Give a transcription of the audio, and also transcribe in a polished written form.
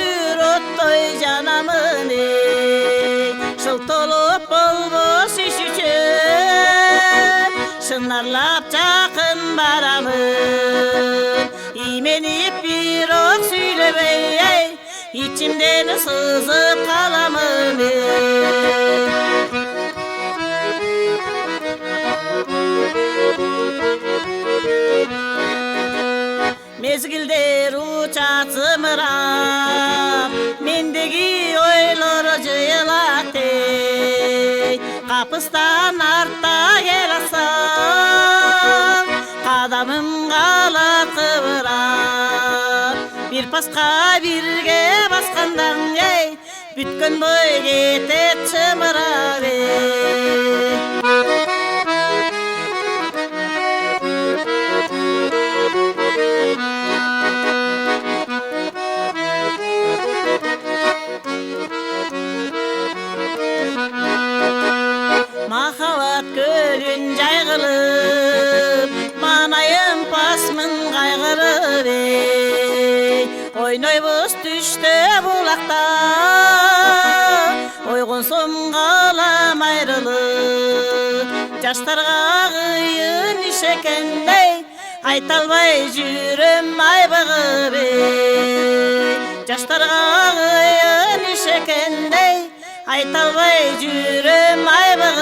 көгүр оттой жанамын ей шылтолуп болбос иш үчүн шынарлап жакын барамын именип бирок сүйлөбөй ей ичимден сызып каламын мезгилдер учат зымырап мендеги ойлор жыйылат ей капыстан артта келсам кадамым калат кыбырап бир паска бирге баскандан ей бүткөн бой кетет чымырап махаббат көлүн жайгылып манайым пасмын кайгырып ей ойнойбуз түштө булакта ойгонсом калам айрылып жаштарга кыйын иш экен ей айта албай жүрөм айбыгып ей жаштарга кыйын иш экен ей айта албай жүрөм айбыгып